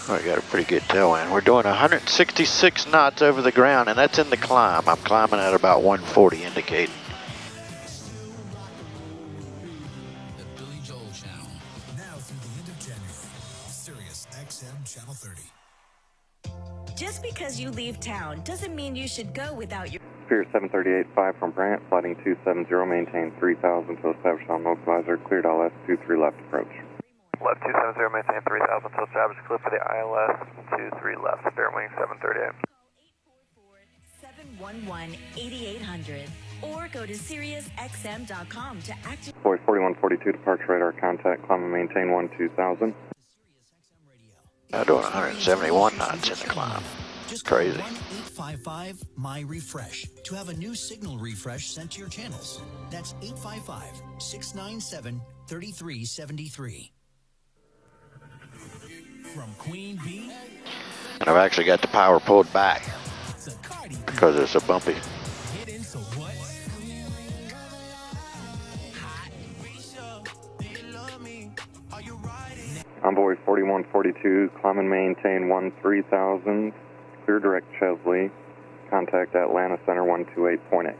We got a pretty good tailwind. We're doing 166 knots over the ground, and that's in the climb. I'm climbing at about 140 indicating. The Billy Joel Channel. Now through the end of January, Sirius XM Channel 30. Just because you leave town doesn't mean you should go without your... Spirit 738.5 from Brant, flighting 270, maintain 3000 to establish on localizer, cleared ILS 23 left approach. Left 270, maintain 3000 to establish clear for the ILS 23 left, Spirit wing 738. Call 844-711-8800 or go to SiriusXM.com to activate... Boy 4142, departure radar contact, climb and maintain 12000. I'm doing 171 knots in the climb. Just Crazy. 855 My Refresh to have a new signal refresh sent to your channels. That's 855-697-3373. From Queen Bee. And I've actually got the power pulled back because it's so bumpy. Get into what? Envoy 4142, climb and maintain 13,000, clear direct Chesley, contact Atlanta Center 128.8.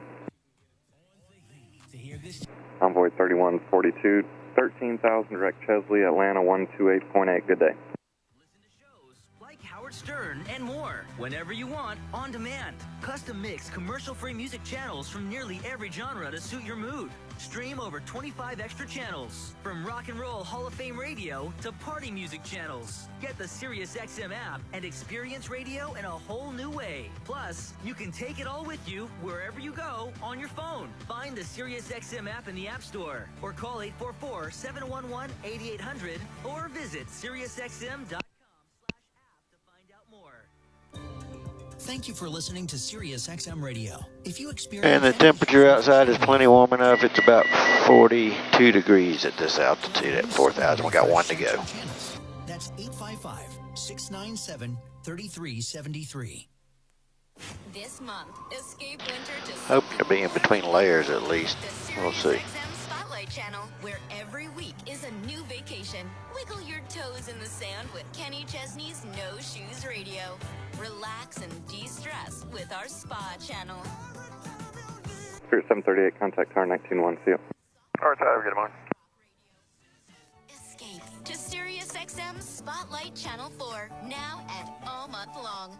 Envoy 3142, 13,000 direct Chesley, Atlanta 128.8, good day. Listen to shows like Howard Stern and more whenever you want, on demand. Custom mix commercial-free music channels from nearly every genre to suit your mood. Stream over 25 extra channels, from rock and roll Hall of Fame radio to party music channels. Get the SiriusXM app and experience radio in a whole new way. Plus, you can take it all with you wherever you go on your phone. Find the SiriusXM app in the App Store or call 844-711-8800 or visit SiriusXM.com/app to find out more. Thank you for listening to Sirius XM Radio. If you experience And the temperature outside is plenty warm enough. It's about 42 degrees at this altitude at 4,000. We got one to go. That's 855-697-3373. This month, escape winter to... Hoping to be in between layers at least. We'll see. XM Spotlight Channel, where every week is a new vacation. Wiggle your toes in the sand with Kenny Chesney's No Shoes Radio. Relax and de-stress with our spa channel. Spirit 738, contact tower 191, see you. Alright, have a good morning. Escape to Sirius XM Spotlight Channel 4, now and all month long.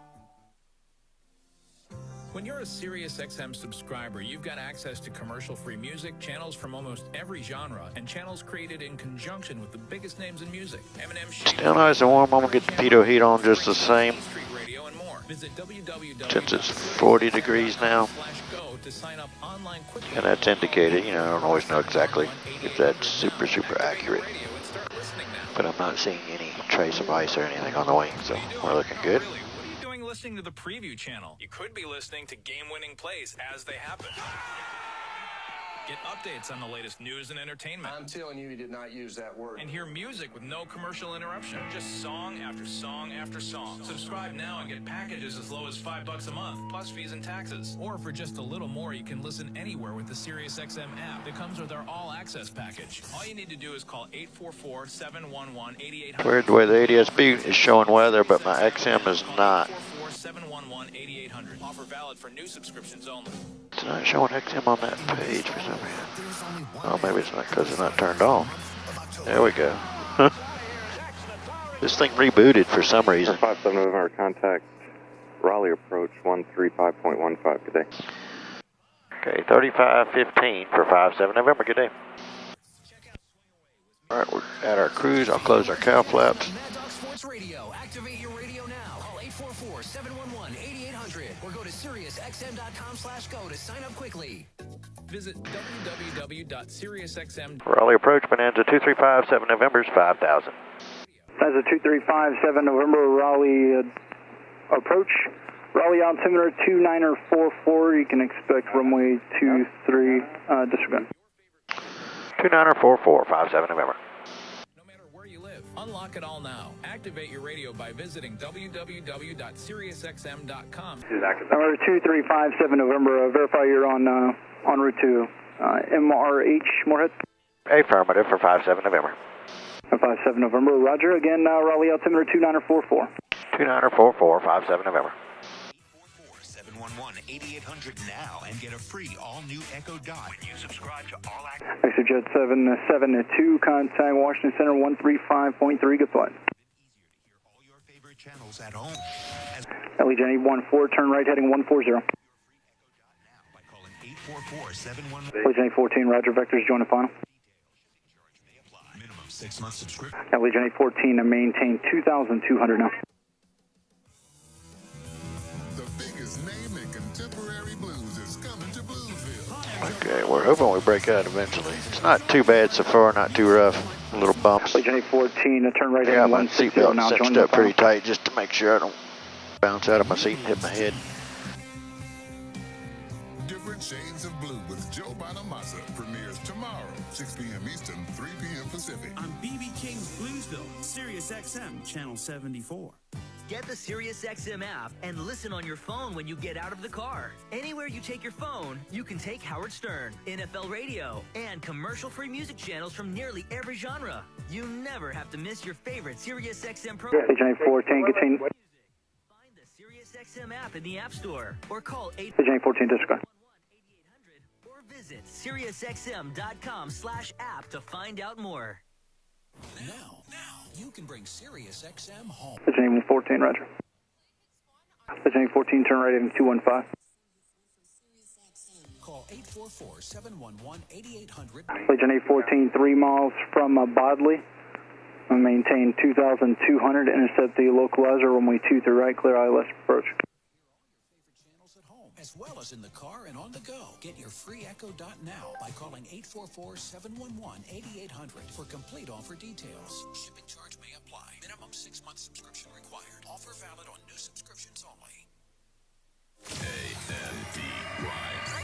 When you're a SiriusXM subscriber, you've got access to commercial-free music, channels from almost every genre, and channels created in conjunction with the biggest names in music. Eminem, Still nice and warm. I'm going to get the pitot heat on just the same. Visit Since it's 40 degrees now. And that's indicated, you know, I don't always know exactly if that's super accurate. But I'm not seeing any trace of ice or anything on the wing, so we're looking good. Listening to the preview channel. You could be listening to game-winning plays as they happen. Get updates on the latest news and entertainment. I'm telling you, he did not use that word. And hear music with no commercial interruption. Just song after song after song. Subscribe now and get packages as low as $5 a month, plus fees and taxes. Or for just a little more, you can listen anywhere with the SiriusXM app that comes with our all-access package. All you need to do is call 844-711-8800. Weird the way the ADSB is showing weather, but my XM is not. 844-711-8800. Offer valid for new subscriptions only. It's not showing XM on that page for some reason. Oh, maybe it's not because it's not turned on. There we go. This thing rebooted for some reason. 57 November, contact Raleigh approach 135.15, good day. Okay, 3515 for 57 November, good day. Alright, we're at our cruise. I'll close our cow flaps. Radio. Activate your radio now. Call 844-711-8800 or go to SiriusXM.com/go to sign up quickly. Visit www.SiriusXM. Raleigh approach, Bonanza 2357 November is 5000. Bonanza 2357 November, Raleigh approach. Raleigh altimeter 2944. You can expect runway 23 disregard. 2944 57 November. Unlock it all now. Activate your radio by visiting www.SiriusXM.com. Number 2357 November, verify you're on route to MRH, Moorhead. Affirmative for 57 November. 57 November, roger. Again, Raleigh altimeter 2944. 2944, 57 November. 844-711-8800 now and get a free all-new Echo Dot when you subscribe to All Access. ExoJet 772, contact Washington Center 135.3, good flight. All your favorite channels at home. LEJ 814, turn right heading 140. By calling 844-711. LEJ 14, roger, vectors join the final. Minimum 6-month subscription. LEJ 14 and maintain 2,200 now. The biggest name in contemporary blues is coming to Bluesville. Okay, we're hoping we break out eventually. It's not too bad so far, not too rough. Little bumps. LEJ 14, turn right I heading got my 160 seatbelt now. Join cinched the up pretty final. tight just to make sure I don't bounce out of my seat and hit my head. Different Shades of Blue with Joe Bonamassa premieres tomorrow, 6 p.m. Eastern, 3 p.m. Pacific. On BB King's Bluesville, Sirius XM, Channel 74. Get the SiriusXM app and listen on your phone when you get out of the car. Anywhere you take your phone, you can take Howard Stern, NFL Radio, and commercial-free music channels from nearly every genre. You never have to miss your favorite SiriusXM program. LEJ 14, continue. Find the SiriusXM app in the App Store or call 8... LEJ 14, disregard. or visit SiriusXM.com/app to find out more. Now, you can bring SiriusXM home. LEJ 14, roger. LEJ 14, turn right heading 215. Call 844-711-8800. LEJ 14, 3 miles from Bodley. Maintain 2,200. Intercept the localizer, runway 23 right, clear ILS approach. As well as in the car and on the go. Get your free Echo Dot now by calling 844-711-8800 for complete offer details. Shipping charge may apply. Minimum 6-month subscription required. Offer valid on new subscriptions only.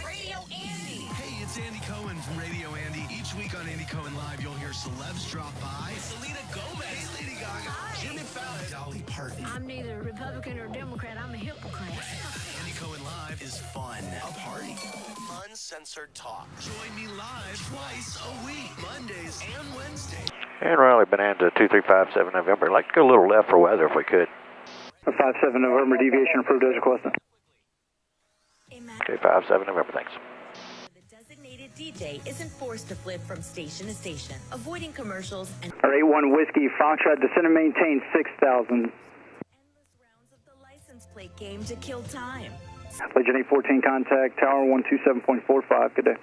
Radio Andy. Hey, it's Andy Cohen from Radio Andy. Each week on Andy Cohen Live, you'll hear celebs drop by. Selena Gomez, hey, Lady Gaga, Jimmy Fallon, Dolly Parton. I'm neither Republican or Democrat. I'm a hypocrite. Andy Cohen Live is fun, a party, uncensored talk. Join me live twice a week, Mondays and Wednesdays. And Raleigh Bonanza 2357 November. I'd like to go a little left for weather if we could. 57 November, deviation approved as requested. Okay, 57 November, thanks. The designated DJ isn't forced to flip from station to station, avoiding commercials and... R81 Whiskey, Foxtrot, descend and maintain 6,000. license plate game to kill time. LEJ 814, contact Tower 127.45, good day.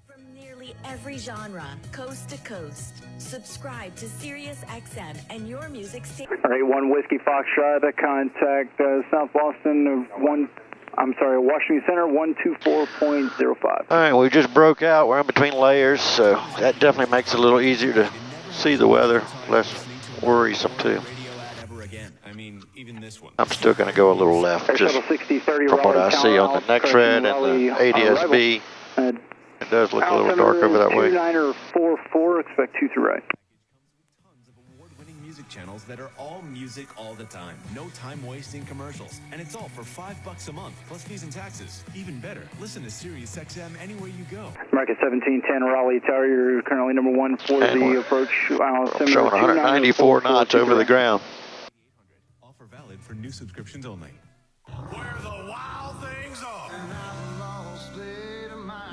From nearly every genre, coast to coast. Subscribe to SiriusXM and your music station. R81 Whiskey, Foxtrot, contact South Boston, Washington Center 124.05. All right, we just broke out. We're in between layers, so that definitely makes it a little easier to see the weather, less worrisome too. I'm still going to go a little left, just from what I see on the next red and the ADSB. It does look a little dark over that way. 2944, expect 2 through right. Award-winning music channels that are all music all the time. No time-wasting commercials. And it's all for $5 a month, plus fees and taxes. Even better, listen to SiriusXM anywhere you go. America 1710 Raleigh Tower, you're currently number 1 for the approach. I'm showing 194 knots over the ground. Offer valid for new subscriptions only. Where the wild things are.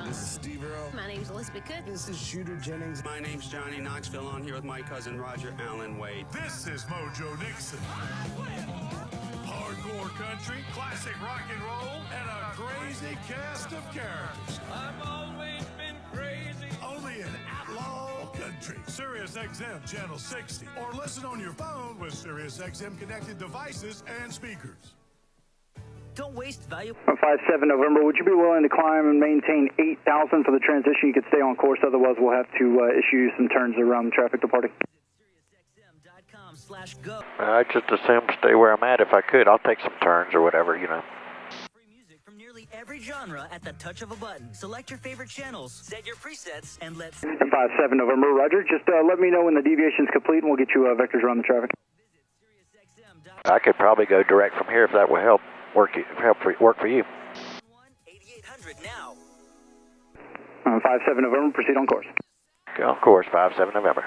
This is Steve Earle. My name's Elizabeth Cook. This is Shooter Jennings. My name's Johnny Knoxville. On here with my cousin Roger Allen Wade. This is Mojo Nixon. Hardcore country, classic rock and roll, and a crazy cast of characters. I've always been crazy. Only in outlaw country. SiriusXM Channel 60. Or listen on your phone with SiriusXM connected devices and speakers. Don't waste value. 57 November, would you be willing to climb and maintain 8,000 for the transition? You could stay on course, otherwise we'll have to issue some turns around the traffic departing. SiriusXM.com/go. I just assume stay where I'm at if I could. I'll take some turns or whatever, you know. Free music from nearly every genre at the touch of a button. Select your favorite channels, set your presets, and let's... 57 November, Roger. Just let me know when the deviation's complete and we'll get you vectors around the traffic. I could probably go direct from here if that will help work for you. 8800 now. 57 November, proceed on course. Go on course, 57 November.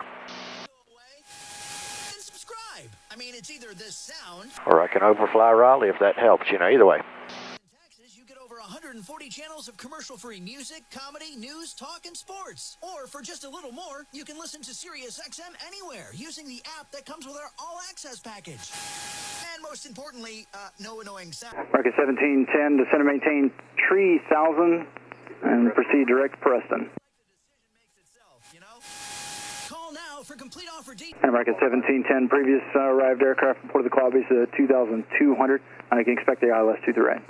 I mean, it's either this sound, Or I can overfly Raleigh if that helps, you know, either way. you get over 140 channels of commercial-free music, comedy, news, talk, and sports. Or for just a little more, you can listen to Sirius XM anywhere using the app that comes with our all-access package. And most importantly, no annoying sound. Market 1710, descend and maintain 3000, and proceed direct Preston. Call now for complete offer details. And Market 1710, previous arrived aircraft reported the cloud base at 2,200, and I can expect the ILS to the right.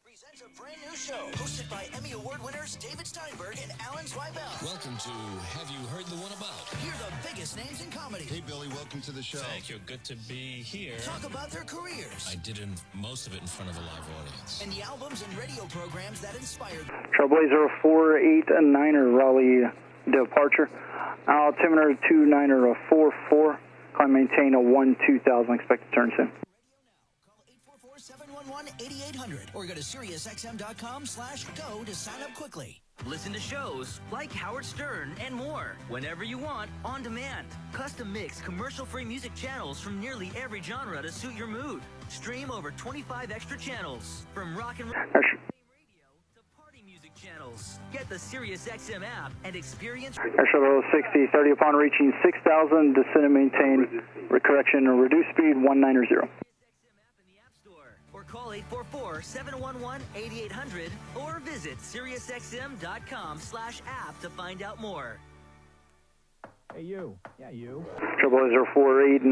Presents a brand new show hosted by Emmy Award winners David Steinberg and Alan Zweibel. Welcome to Have You Heard the One About? Hear the biggest names in comedy. Hey, Billy, welcome to the show. Thank you. Good to be here. Talk about their careers. I did most of it in front of a live audience. And the albums and radio programs that inspired them. Trailblazer 489er Raleigh departure. Altimeter 2944. Climb maintain a 12000. Expect to turn soon. 711-8800 or go to SiriusXM.com/go to sign up quickly. Listen to shows like Howard Stern and more whenever you want on demand. Custom mix commercial-free music channels from nearly every genre to suit your mood. Stream over 25 extra channels from rock and roll radio to party music channels. Get the SiriusXM app and experience. Air Shuttle 6030 upon reaching 6000, descend and maintain. Correction, reduce speed 1900. Or call 844-711-8800 or visit SiriusXM.com/app to find out more. Hey, you. Yeah, you. Trailblazer 489.